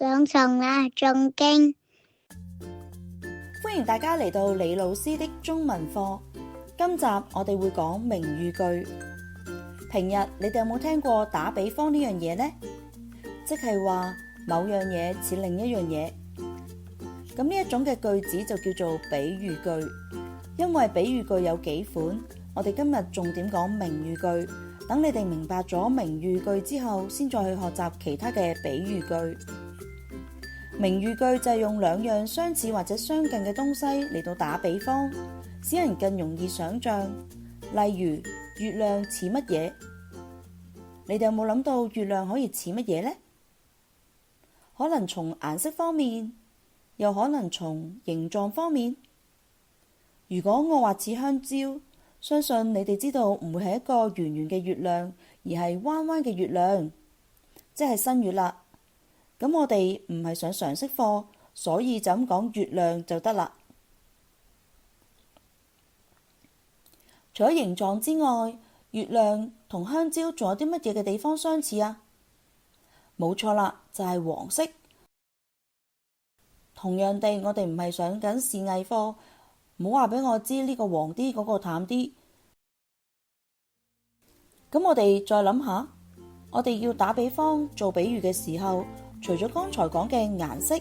上床啦，仲經。歡迎大家嚟到李老師的中文課。今集我哋會講名語句。平日你哋有冇聽過打比方呢樣嘢呢？即係話某樣嘢似另一樣嘢。咁呢一種嘅句子就叫做比喻句。因為比喻句有幾款，我哋今日重點講名語句。等你哋明白咗名語句之後，先再去學習其他嘅比喻句。名語句就係用兩樣相似或者相近嘅東西嚟到打比方，使人更容易想像。例如月亮似乜嘢？你哋有冇諗到月亮可以似乜嘢呢？可能從顏色方面，又可能從形狀方面。如果我話似香蕉，相信你哋知道唔會係一個圓圓嘅月亮，而係彎彎嘅月亮，即係新月啦。咁我哋唔係上常識課，所以就咁講月亮就得啦。除咗形狀之外，月亮同香蕉仲有啲乜嘢嘅地方相似啊？冇錯啦，就係黃色。同樣地，我哋唔係上緊視藝課，唔好話俾我知呢個黃啲，嗰個淡啲。咁我哋再諗下，我哋要打比方做比喻嘅時候，除咗剛才講嘅顏色、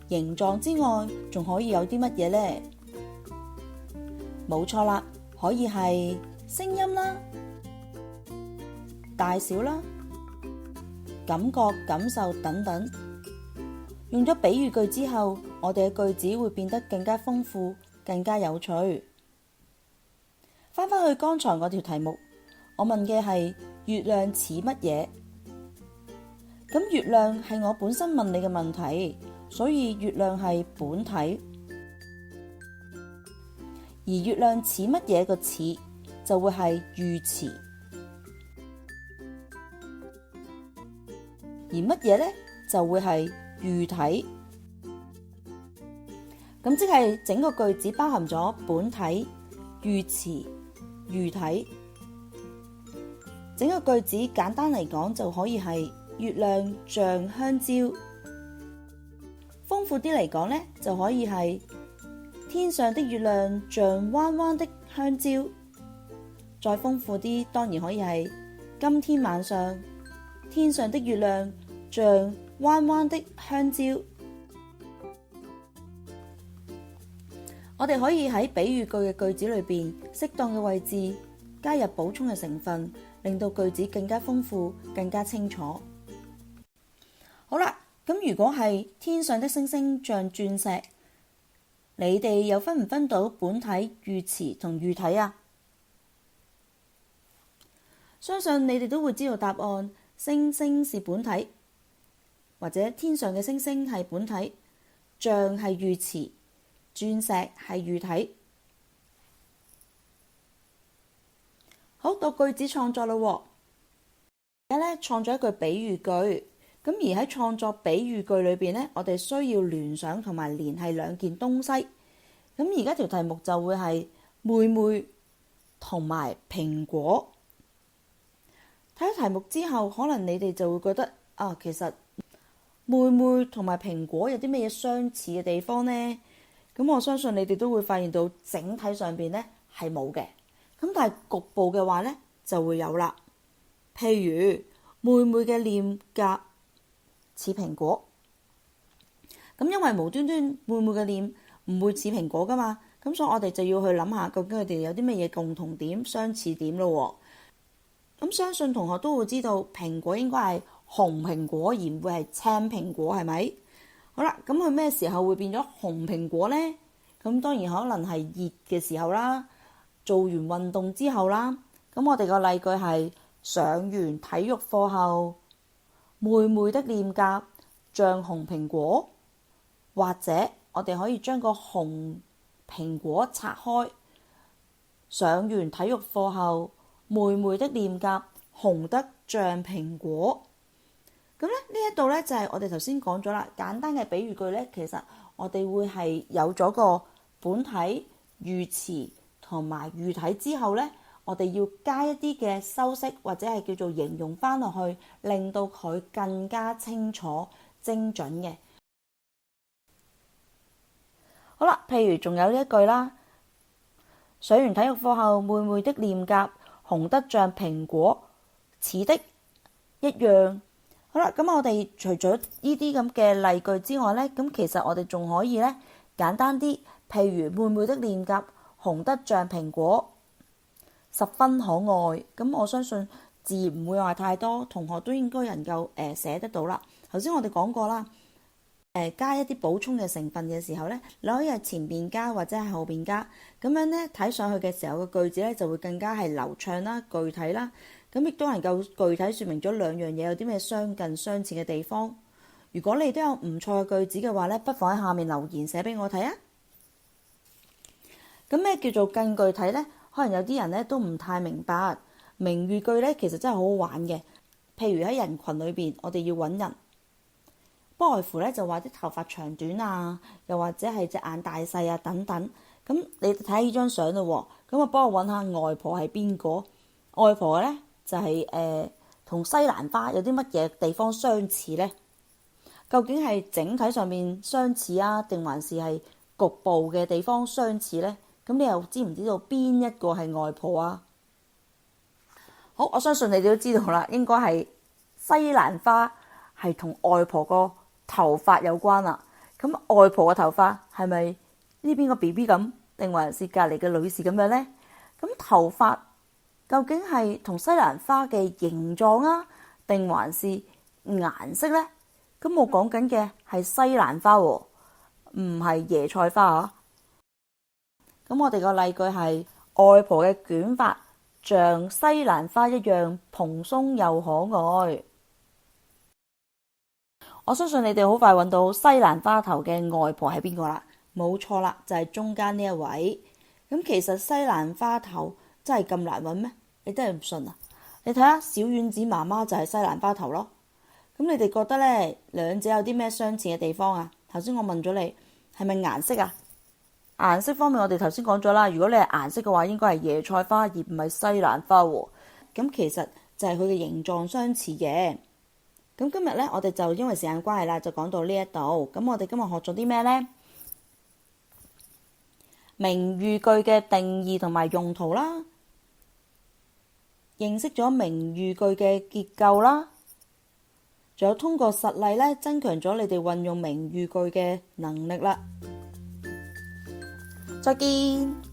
形狀之外，仲可以有啲乜嘢呢？冇錯啦，可以係聲音啦、大小啦、感覺、感受等等。用咗比喻句之後，我哋嘅句子會變得更加豐富、更加有趣。翻返去剛才嗰條題目，我問嘅係月亮似乜嘢？咁月亮係我本身問你嘅問題，所以月亮係本體。而月亮似乜嘢個似就會係喻詞。而乜嘢呢？就會係喻體。咁即係整個句子包含咗本體、喻詞、喻體。整個句子簡單嚟講就可以係月亮像香蕉。豐富啲嚟講呢，就可以係天上的月亮像彎彎的香蕉。再豐富啲，當然可以係今天晚上天上的月亮像彎彎的香蕉。我哋可以喺比喻句嘅句子裏邊適當嘅位置加入補充嘅成分，令到句子更加豐富、更加清楚。好啦，咁如果係天上的星星像鑽石，你哋又分唔分到本體、喻詞同喻體啊？相信你哋都會知道答案，星星是本體，或者天上嘅星星係本體，像係喻詞，鑽石係喻體。好，到句子創作啦。而家咧創作一句比喻句，咁而喺創作比喻句裏邊呢，我哋需要聯想同埋聯繫兩件東西。咁而家條題目就會係妹妹同埋蘋果。睇咗題目之後，可能你哋就會覺得啊，其實妹妹同埋蘋果有啲咩嘢相似嘅地方呢？咁我相信你哋都會發現到整體上邊呢係冇嘅。咁但係局部嘅話呢就會有啦。譬如妹妹嘅臉頰似蘋果。咁因為無端端妹妹嘅臉唔會似蘋果噶嘛，咁所以我哋就要去諗下究竟佢哋有啲乜嘢共同點、相似點咯。咁相信同學都會知道蘋果應該係紅蘋果而唔會係青蘋果，係咪？好啦，咁佢咩時候會變咗紅蘋果呢？咁當然可能係熱嘅時候啦，做完運動之後啦。咁我哋個例句係上完體育課後，妹妹的臉頰像紅蘋果，或者我哋可以將個紅蘋果拆開，上完體育課後，妹妹的臉頰紅得像蘋果。咁咧呢一度咧就係我哋頭先講咗啦，簡單嘅比喻句咧，其實我哋會係有咗個本體、喻詞同埋喻體之後咧，我哋要加一啲嘅修飾或者係叫做形容翻落去，令到佢更加清楚，精準嘅。好啦，譬如仲有一句啦，上完體育課後，妹妹的臉頰紅得像蘋果，似的一樣。好啦，咁我哋除咗呢啲咁嘅例句之外呢，咁其實我哋仲可以呢簡單啲，譬如妹妹的臉頰紅得像蘋果，十分可愛。咁我相信字唔會話太多，同學都應該能夠寫得到啦。頭先我哋講過啦，加一啲補充嘅成分嘅時候呢，你可以係前邊加或者係後邊加，咁樣呢睇上去嘅時候個句子呢就會更加係流暢啦、具體啦，咁亦都能夠具體説明咗兩樣嘢有啲咩相近相似嘅地方。如果你都有唔錯嘅句子嘅話呢，不妨喺下面留言寫俾我睇啊！咁咩叫做更具體呢？可能有啲人呢都唔太明白。明喻句呢其實真係好好玩嘅。譬如喺人群裏邊，我哋要揾人，不外乎呢就話啲頭髮長短啊，又或者係隻眼大細啊等等。咁你睇下呢張相咯，咁啊幫我揾下外婆係邊個？外婆呢就係同西蘭花有啲乜嘢地方相似呢？究竟係整體上面相似啊，定還是係局部嘅地方相似呢？咁你又知唔知道邊一個係外婆啊？好，我相信你哋都知道啦，應該係西蘭花係同外婆個頭髮有關啦。咁外婆嘅頭髮係咪呢邊個 BB 咁，定還是隔離嘅女士咁樣呢？咁頭髮究竟係同西蘭花嘅形狀啊，定還是顏色呢？咁我講緊嘅係西蘭花喎，唔係椰菜花啊。咁我哋個例句係外婆嘅捲髮像西蘭花一樣蓬鬆又可愛。我相信你哋好快揾到西蘭花頭嘅外婆係邊個啦？冇錯啦，就係中間呢一位。咁其實西蘭花頭真係咁難揾咩？你真係唔信啊？你睇下小丸子媽媽就係西蘭花頭咯。咁你哋覺得呢兩者有啲咩相似嘅地方啊？頭先我問咗你係咪顏色啊？顏色方面我哋頭先講咗啦，如果你係顏色嘅話，應該係椰菜花而唔係西蘭花喎。咁其實就係佢嘅形狀相似嘅。咁今日呢，我哋就因為時間關係啦，就講到呢一度。咁我哋今日學咗啲咩呢？明喻句嘅定義同埋用途啦，認識咗明喻句嘅結構啦，仲有通過實例呢，增強咗你哋運用明喻句嘅能力啦。再見。